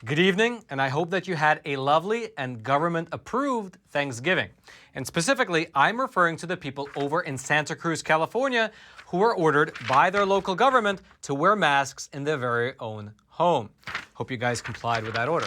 Good evening, and I hope that you had a lovely and government-approved Thanksgiving. And specifically, I'm referring to the people over in Santa Cruz, California, who were ordered by their local government to wear masks in their very own home. Hope you guys complied with that order.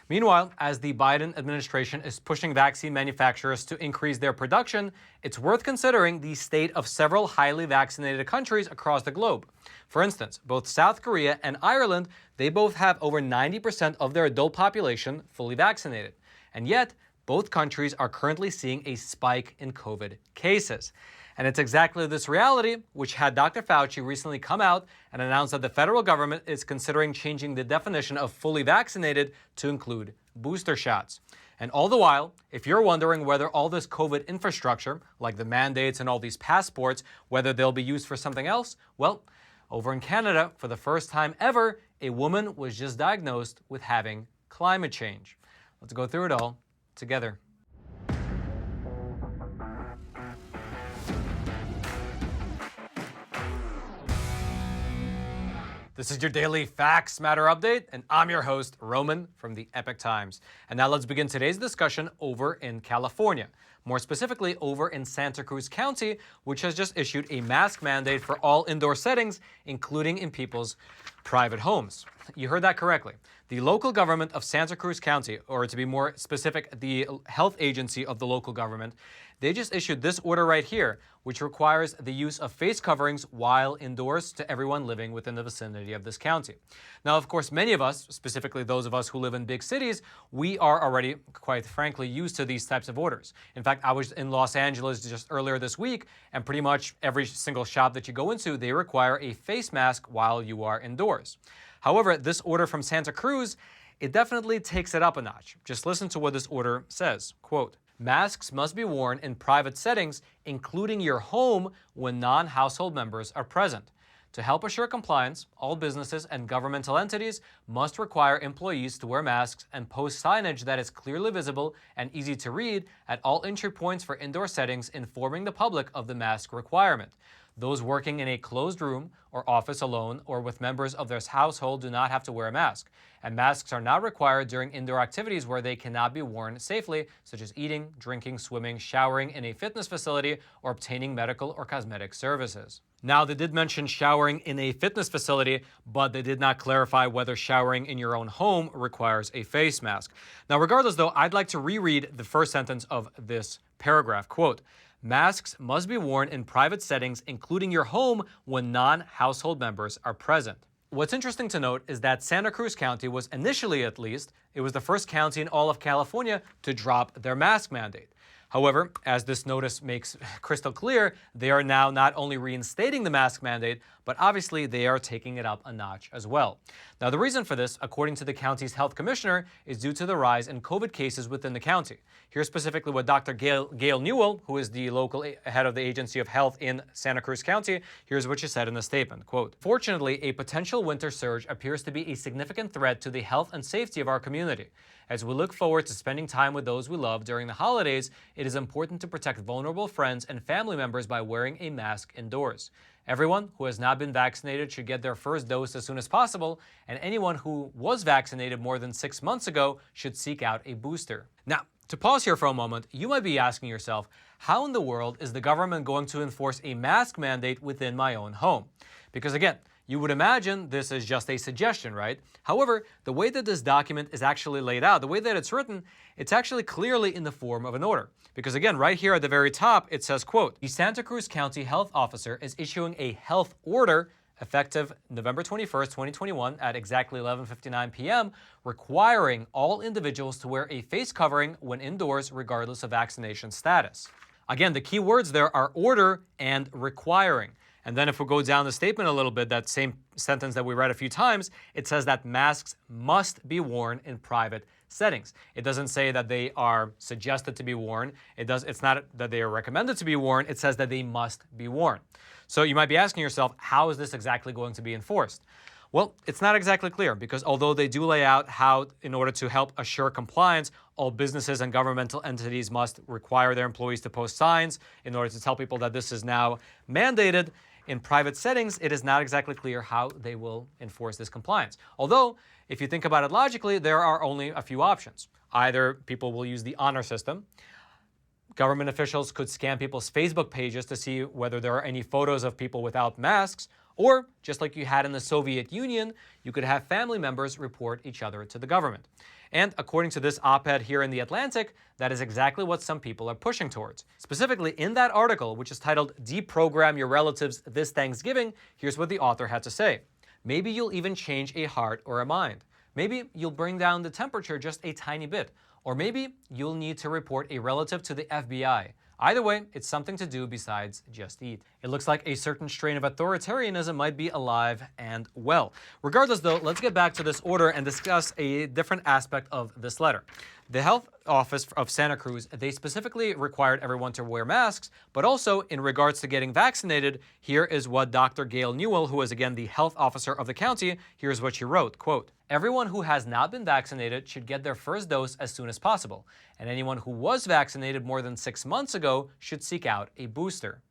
Meanwhile, as the Biden administration is pushing vaccine manufacturers to increase their production, it's worth considering the state of several highly vaccinated countries across the globe. For instance, both South Korea and Ireland, they both have over 90% of their adult population fully vaccinated. And yet, both countries are currently seeing a spike in COVID cases. And it's exactly this reality which had Dr. Fauci recently come out and announce that the federal government is considering changing the definition of fully vaccinated to include booster shots. And all the while, if you're wondering whether all this COVID infrastructure, like the mandates and all these passports, whether they'll be used for something else, well, over in Canada, for the first time ever, a woman was just diagnosed with having climate change. Let's go through it all together. This is your daily Facts Matter update, and I'm your host, Roman, from the Epoch Times. And now let's begin today's discussion over in California. More specifically, over in Santa Cruz County, which has just issued a mask mandate for all indoor settings, including in people's private homes. You heard that correctly. The local government of Santa Cruz County, or to be more specific, the health agency of the local government, they just issued this order right here, which requires the use of face coverings while indoors to everyone living within the vicinity of this county. Now, of course, many of us, specifically those of us who live in big cities, we are already, quite frankly, used to these types of orders. In fact, I was in Los Angeles just earlier this week, and pretty much every single shop that you go into, they require a face mask while you are indoors. However, this order from Santa Cruz, it definitely takes it up a notch. Just listen to what this order says. Quote, "Masks must be worn in private settings, including your home, when non-household members are present. To help assure compliance, all businesses and governmental entities must require employees to wear masks and post signage that is clearly visible and easy to read at all entry points for indoor settings, informing the public of the mask requirement. Those working in a closed room or office alone or with members of their household do not have to wear a mask. And masks are not required during indoor activities where they cannot be worn safely, such as eating, drinking, swimming, showering in a fitness facility, or obtaining medical or cosmetic services." Now, they did mention showering in a fitness facility, but they did not clarify whether showering in your own home requires a face mask. Now, regardless, though, I'd like to reread the first sentence of this paragraph. Quote, "Masks must be worn in private settings, including your home, when non-household members are present." What's interesting to note is that Santa Cruz County was initially, at least, it was the first county in all of California to drop their mask mandate. However, as this notice makes crystal clear, they are now not only reinstating the mask mandate, but obviously they are taking it up a notch as well. Now, the reason for this, according to the county's health commissioner, is due to the rise in COVID cases within the county. Here's specifically what Dr. Gail Newell, who is the local head of the Agency of Health in Santa Cruz County, here's what she said in the statement. Quote, "Fortunately, a potential winter surge appears to be a significant threat to the health and safety of our community. As we look forward to spending time with those we love during the holidays, it is important to protect vulnerable friends and family members by wearing a mask indoors. Everyone who has not been vaccinated should get their first dose as soon as possible, and anyone who was vaccinated more than 6 months ago should seek out a booster." Now, to pause here for a moment, you might be asking yourself, how in the world is the government going to enforce a mask mandate within my own home? Because again, you would imagine this is just a suggestion, right? However, the way that this document is actually laid out, the way that it's written, it's actually clearly in the form of an order. Because again, right here at the very top, it says, quote, "The Santa Cruz County Health Officer is issuing a health order effective November 21st, 2021 at exactly 11:59 p.m., requiring all individuals to wear a face covering when indoors regardless of vaccination status." Again, the key words there are order and requiring. And then if we go down the statement a little bit, that same sentence that we read a few times, it says that masks must be worn in private settings. It doesn't say that they are suggested to be worn. It's not that they are recommended to be worn. It says that they must be worn. So you might be asking yourself, how is this exactly going to be enforced? Well, it's not exactly clear because although they do lay out how, in order to help assure compliance, all businesses and governmental entities must require their employees to post signs in order to tell people that this is now mandated, in private settings, it is not exactly clear how they will enforce this compliance. Although, if you think about it logically, there are only a few options. Either people will use the honor system. Government officials could scan people's Facebook pages to see whether there are any photos of people without masks, or, just like you had in the Soviet Union, you could have family members report each other to the government. And according to this op-ed here in The Atlantic, that is exactly what some people are pushing towards. Specifically, in that article, which is titled "Deprogram Your Relatives This Thanksgiving," here's what the author had to say. Maybe you'll even change a heart or a mind. Maybe you'll bring down the temperature just a tiny bit. Or maybe you'll need to report a relative to the FBI. Either way, it's something to do besides just eat. It looks like a certain strain of authoritarianism might be alive and well. Regardless, though, let's get back to this order and discuss a different aspect of this letter. The health office of Santa Cruz, they specifically required everyone to wear masks, but also in regards to getting vaccinated, here is what Dr. Gail Newell, who is again the health officer of the county, here's what she wrote, quote, "Everyone who has not been vaccinated should get their first dose as soon as possible, and anyone who was vaccinated more than 6 months ago should seek out a booster."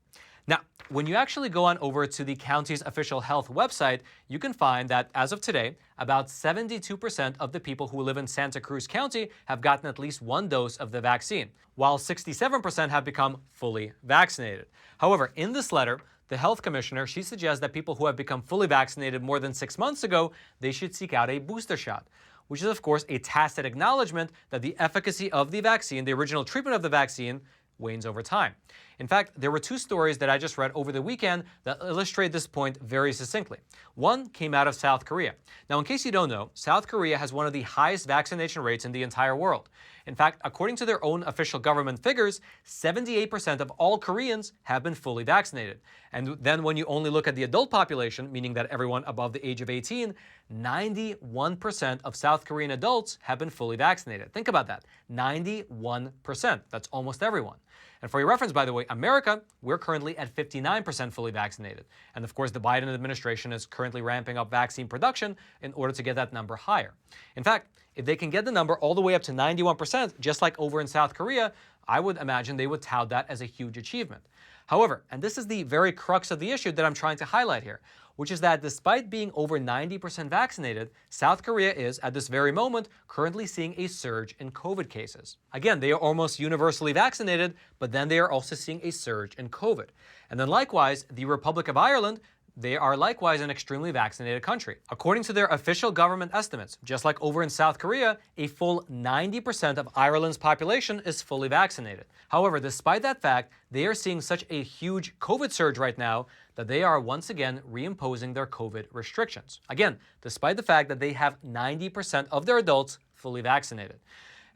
Now, when you actually go on over to the county's official health website, you can find that as of today, about 72% of the people who live in Santa Cruz County have gotten at least one dose of the vaccine, while 67% have become fully vaccinated. However, in this letter, the health commissioner, she suggests that people who have become fully vaccinated more than 6 months ago, they should seek out a booster shot, which is of course a tacit acknowledgement that the efficacy of the vaccine, the original treatment of the vaccine, wanes over time. In fact, there were two stories that I just read over the weekend that illustrate this point very succinctly. One came out of South Korea. Now, in case you don't know, South Korea has one of the highest vaccination rates in the entire world. In fact, according to their own official government figures, 78% of all Koreans have been fully vaccinated. And then when you only look at the adult population, meaning that everyone above the age of 18, 91% of South Korean adults have been fully vaccinated. Think about that, 91%. That's almost everyone. And for your reference, by the way, America, we're currently at 59% fully vaccinated. And of course, the Biden administration is currently ramping up vaccine production in order to get that number higher. In fact, if they can get the number all the way up to 91%, just like over in South Korea, I would imagine they would tout that as a huge achievement. However, and this is the very crux of the issue that I'm trying to highlight here, which is that despite being over 90% vaccinated, South Korea is, at this very moment, currently seeing a surge in COVID cases. Again, they are almost universally vaccinated, but then they are also seeing a surge in COVID. And then likewise, the Republic of Ireland, they are likewise an extremely vaccinated country. According to their official government estimates, just like over in South Korea, a full 90% of Ireland's population is fully vaccinated. However, despite that fact, they are seeing such a huge COVID surge right now that they are once again reimposing their COVID restrictions. Again, despite the fact that they have 90% of their adults fully vaccinated.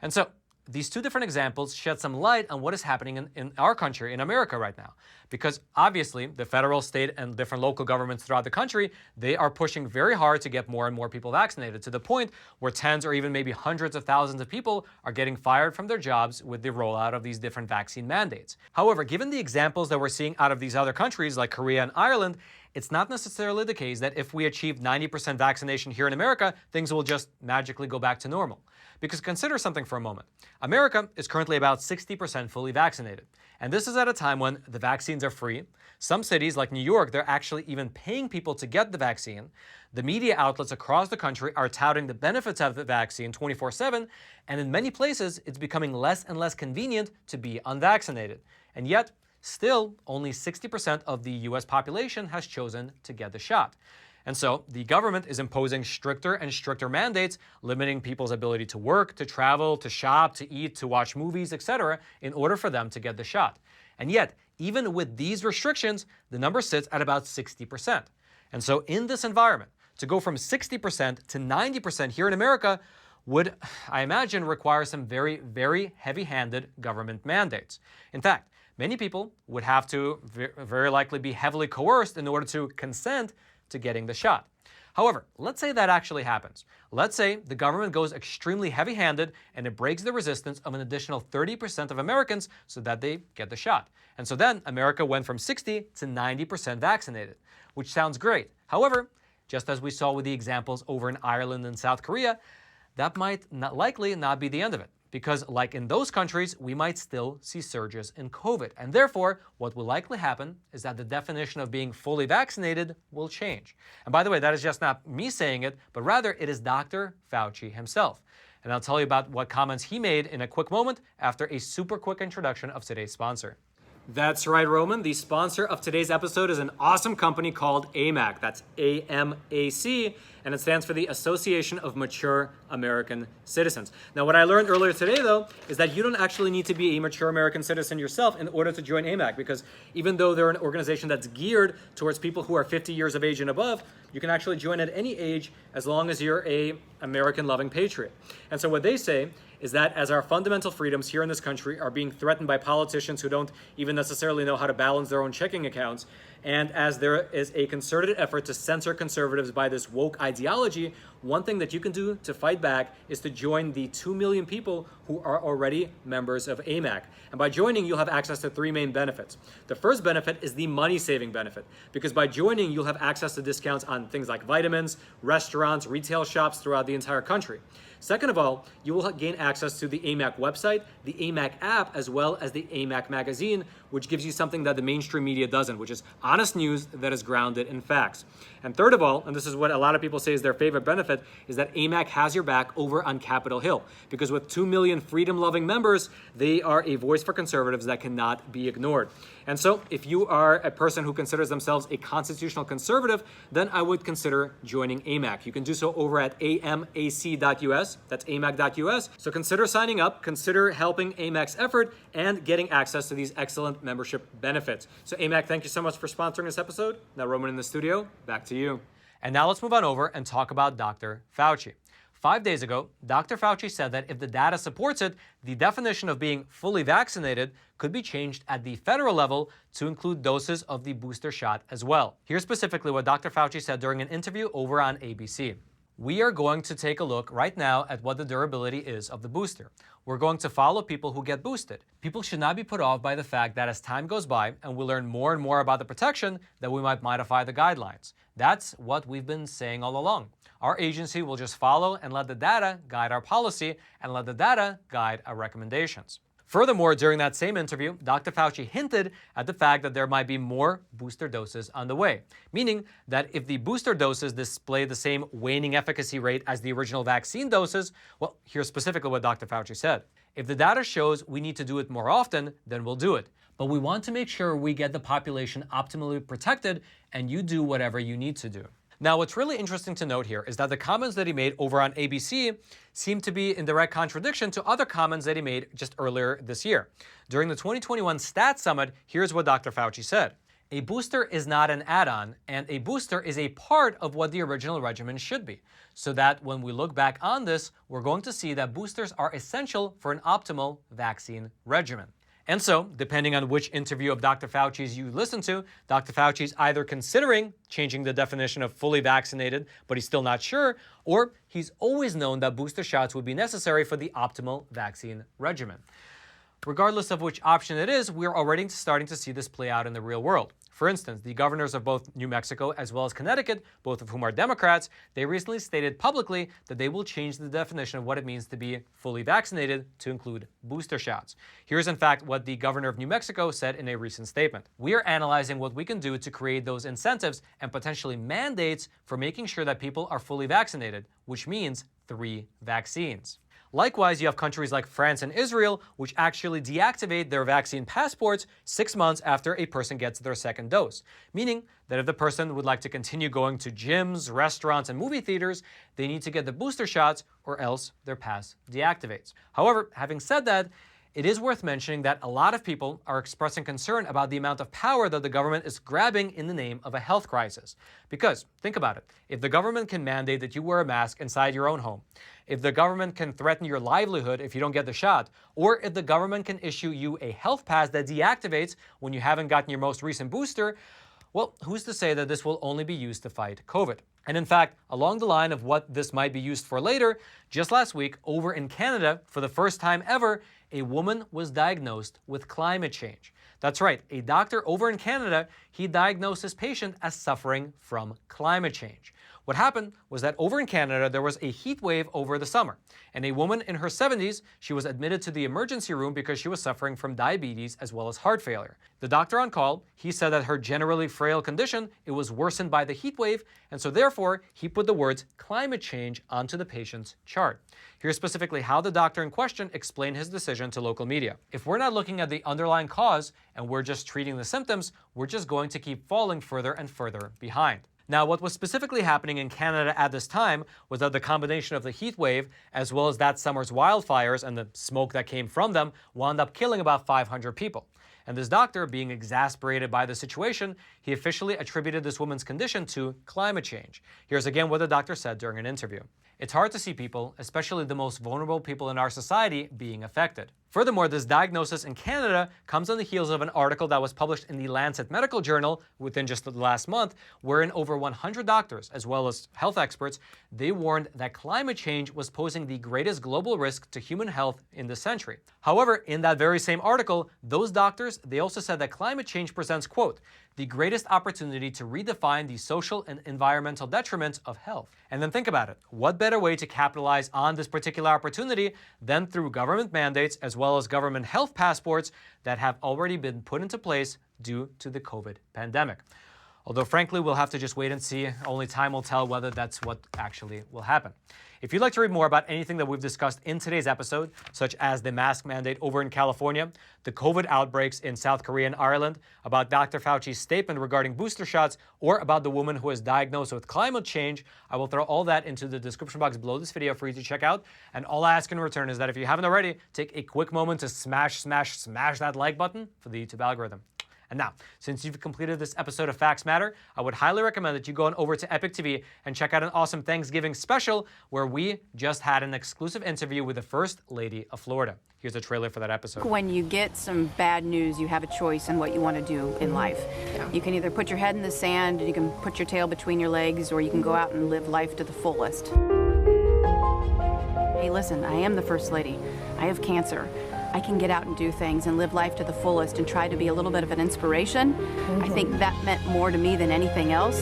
And so, these two different examples shed some light on what is happening in our country, in America right now. Because obviously, the federal, state, and different local governments throughout the country, they are pushing very hard to get more and more people vaccinated, to the point where tens or even maybe hundreds of thousands of people are getting fired from their jobs with the rollout of these different vaccine mandates. However, given the examples that we're seeing out of these other countries like Korea and Ireland, it's not necessarily the case that if we achieve 90% vaccination here in America, things will just magically go back to normal. Because consider something for a moment. America is currently about 60% fully vaccinated. And this is at a time when the vaccines are free. Some cities like New York, they're actually even paying people to get the vaccine. The media outlets across the country are touting the benefits of the vaccine 24/7. And in many places, it's becoming less and less convenient to be unvaccinated. And yet, still, only 60% of the US population has chosen to get the shot. And so the government is imposing stricter and stricter mandates, limiting people's ability to work, to travel, to shop, to eat, to watch movies, etc., in order for them to get the shot. And yet, even with these restrictions, the number sits at about 60%. And so in this environment, to go from 60% to 90% here in America would, I imagine, require some very, very heavy-handed government mandates. In fact, many people would have to very likely be heavily coerced in order to consent to getting the shot. However, let's say that actually happens. Let's say the government goes extremely heavy-handed and it breaks the resistance of an additional 30% of Americans so that they get the shot. And so then America went from 60 to 90% vaccinated, which sounds great. However, just as we saw with the examples over in Ireland and South Korea, that might likely not be the end of it. because like in those countries, we might still see surges in COVID. And therefore, what will likely happen is that the definition of being fully vaccinated will change. And by the way, that is just not me saying it, but rather it is Dr. Fauci himself. And I'll tell you about what comments he made in a quick moment after a super quick introduction of today's sponsor. That's right, Roman. The sponsor of today's episode is an awesome company called AMAC. That's AMAC, and it stands for the Association of Mature American Citizens. Now, what I learned earlier today, though, is that you don't actually need to be a mature American citizen yourself in order to join AMAC, because even though they're an organization that's geared towards people who are 50 years of age and above, you can actually join at any age as long as you're a American-loving patriot. And so what they say is that as our fundamental freedoms here in this country are being threatened by politicians who don't even necessarily know how to balance their own checking accounts, and as there is a concerted effort to censor conservatives by this woke ideology, one thing that you can do to fight back is to join the 2 million people who are already members of AMAC. And by joining, you'll have access to 3 main benefits. The first benefit is the money-saving benefit, because by joining, you'll have access to discounts on things like vitamins, restaurants, retail shops throughout the entire country. Second of all, you will gain access to the AMAC website, the AMAC app, as well as the AMAC magazine, which gives you something that the mainstream media doesn't, which is honest news that is grounded in facts. And third of all, and this is what a lot of people say is their favorite benefit, is that AMAC has your back over on Capitol Hill. Because with 2 million freedom-loving members, they are a voice for conservatives that cannot be ignored. And so if you are a person who considers themselves a constitutional conservative, then I would consider joining AMAC. You can do so over at amac.us. That's amac.us. So consider signing up, consider helping AMAC's effort, and getting access to these excellent membership benefits. So AMAC, thank you so much for sponsoring this episode. Now, Roman in the studio, back to you. And now let's move on over and talk about Dr. Fauci. 5 days ago, Dr. Fauci said that if the data supports it, the definition of being fully vaccinated could be changed at the federal level to include doses of the booster shot as well. Here's specifically what Dr. Fauci said during an interview over on ABC. We are going to take a look right now at what the durability is of the booster. We're going to follow people who get boosted. People should not be put off by the fact that as time goes by and we learn more and more about the protection, that we might modify the guidelines. That's what we've been saying all along. Our agency will just follow and let the data guide our policy and let the data guide our recommendations. Furthermore, during that same interview, Dr. Fauci hinted at the fact that there might be more booster doses on the way, meaning that if the booster doses display the same waning efficacy rate as the original vaccine doses, well, here's specifically what Dr. Fauci said. If the data shows we need to do it more often, then we'll do it. But we want to make sure we get the population optimally protected, and you do whatever you need to do. Now, what's really interesting to note here is that the comments that he made over on ABC seem to be in direct contradiction to other comments that he made just earlier this year. During the 2021 Stat Summit, here's what Dr. Fauci said. A booster is not an add-on, and a booster is a part of what the original regimen should be. So that when we look back on this, we're going to see that boosters are essential for an optimal vaccine regimen. And so, depending on which interview of Dr. Fauci's you listen to, Dr. Fauci's either considering changing the definition of fully vaccinated, but he's still not sure, or he's always known that booster shots would be necessary for the optimal vaccine regimen. Regardless of which option it is, we're already starting to see this play out in the real world. For instance, the governors of both New Mexico as well as Connecticut, both of whom are Democrats, they recently stated publicly that they will change the definition of what it means to be fully vaccinated to include booster shots. Here's in fact what the governor of New Mexico said in a recent statement. We are analyzing what we can do to create those incentives and potentially mandates for making sure that people are fully vaccinated, which means 3 vaccines. Likewise, you have countries like France and Israel, which actually deactivate their vaccine passports 6 months after a person gets their second dose, meaning that if the person would like to continue going to gyms, restaurants, and movie theaters, they need to get the booster shots or else their pass deactivates. However, having said that, it is worth mentioning that a lot of people are expressing concern about the amount of power that the government is grabbing in the name of a health crisis. Because, think about it, if the government can mandate that you wear a mask inside your own home, if the government can threaten your livelihood if you don't get the shot, or if the government can issue you a health pass that deactivates when you haven't gotten your most recent booster, well, who's to say that this will only be used to fight COVID? And in fact, along the line of what this might be used for later, just last week, over in Canada, for the first time ever, a woman was diagnosed with climate change. That's right, a doctor over in Canada, he diagnosed his patient as suffering from climate change. What happened was that over in Canada, there was a heat wave over the summer, and a woman in her 70s, she was admitted to the emergency room because she was suffering from diabetes as well as heart failure. The doctor on call, he said that her generally frail condition, it was worsened by the heat wave, and so therefore, he put the words climate change onto the patient's chart. Here's specifically how the doctor in question explained his decision to local media. If we're not looking at the underlying cause and we're just treating the symptoms, we're just going to keep falling further and further behind. Now, what was specifically happening in Canada at this time was that the combination of the heat wave, as well as that summer's wildfires and the smoke that came from them, wound up killing about 500 people. And this doctor, being exasperated by the situation, he officially attributed this woman's condition to climate change. Here's again what the doctor said during an interview. It's hard to see people, especially the most vulnerable people in our society, being affected. Furthermore, this diagnosis in Canada comes on the heels of an article that was published in the Lancet Medical Journal within just the last month, wherein over 100 doctors, as well as health experts, they warned that climate change was posing the greatest global risk to human health in this century. However, in that very same article, those doctors, they also said that climate change presents, quote, the greatest opportunity to redefine the social and environmental detriments of health. And then think about it. What better way to capitalize on this particular opportunity than through government mandates as well as government health passports that have already been put into place due to the COVID pandemic? Although frankly, we'll have to just wait and see. Only time will tell whether that's what actually will happen. If you'd like to read more about anything that we've discussed in today's episode, such as the mask mandate over in California, the COVID outbreaks in South Korea and Ireland, about Dr. Fauci's statement regarding booster shots, or about the woman who was diagnosed with climate change, I will throw all that into the description box below this video for you to check out. And all I ask in return is that if you haven't already, take a quick moment to smash that like button for the YouTube algorithm. And now, since you've completed this episode of Facts Matter, I would highly recommend that you go on over to Epoch TV and check out an awesome Thanksgiving special where we just had an exclusive interview with the First Lady of Florida. Here's a trailer for that episode. When you get some bad news, you have a choice in what you want to do in life. Yeah. You can either put your head in the sand, and you can put your tail between your legs, or you can go out and live life to the fullest. Hey, listen, I am the First Lady. I have cancer. I can get out and do things and live life to the fullest and try to be a little bit of an inspiration. I think that meant more to me than anything else.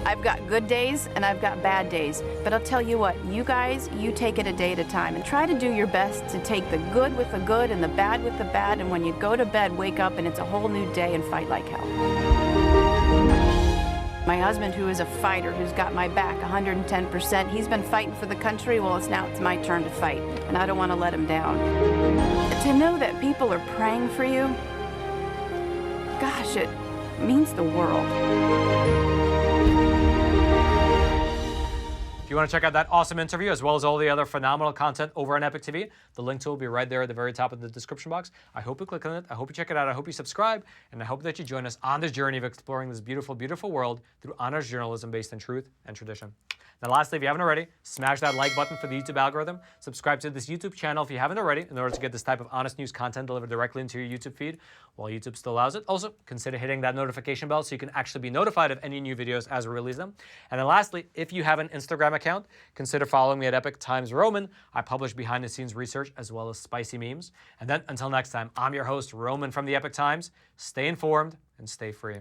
I've got good days and I've got bad days, but I'll tell you what, you guys, you take it a day at a time and try to do your best to take the good with the good and the bad with the bad, and when you go to bed, wake up and it's a whole new day and fight like hell. My husband, who is a fighter, who's got my back 110%, he's been fighting for the country. Well, now it's my turn to fight, and I don't want to let him down. To know that people are praying for you, gosh, it means the world. If you want to check out that awesome interview as well as all the other phenomenal content over on Epoch TV, the link to it will be right there at the very top of the description box. I hope you click on it. I hope you check it out. I hope you subscribe. And I hope that you join us on this journey of exploring this beautiful, beautiful world through honest journalism based in truth and tradition. Now, lastly, if you haven't already, smash that like button for the YouTube algorithm. Subscribe to this YouTube channel if you haven't already in order to get this type of honest news content delivered directly into your YouTube feed while YouTube still allows it. Also, consider hitting that notification bell so you can actually be notified of any new videos as we release them. And then lastly, if you have an Instagram account, consider following me at Epoch Times Roman. I publish behind-the-scenes research as well as spicy memes. And then until next time, I'm your host, Roman from the Epoch Times. Stay informed and stay free.